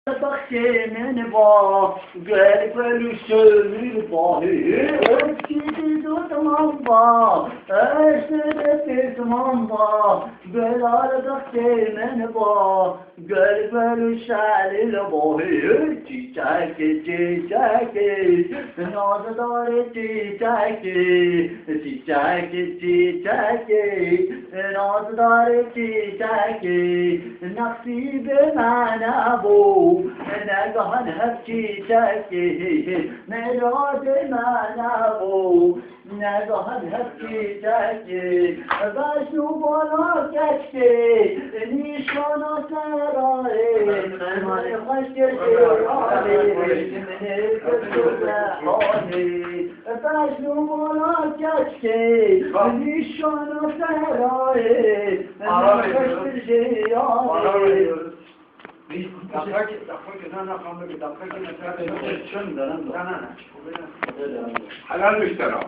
Bakşemen ba, gel sömür bahi, öskidi tutmam ba, eşnede tutmam ba, gel bakşemen ba, gel şalil bahi, çiçek çiçek, nazadar çiçek, çiçek çiçek, nazadar çiçek, naksibe mana bu. نگهان هفتی تکی مراد منابو نگهان هفتی تکی بشنو بالا کشکی نیشانا سراره من خشک سراره من کسو بحانی بشنو بالا کشکی نیشانا سراره من خشک سراره حلال مشترى.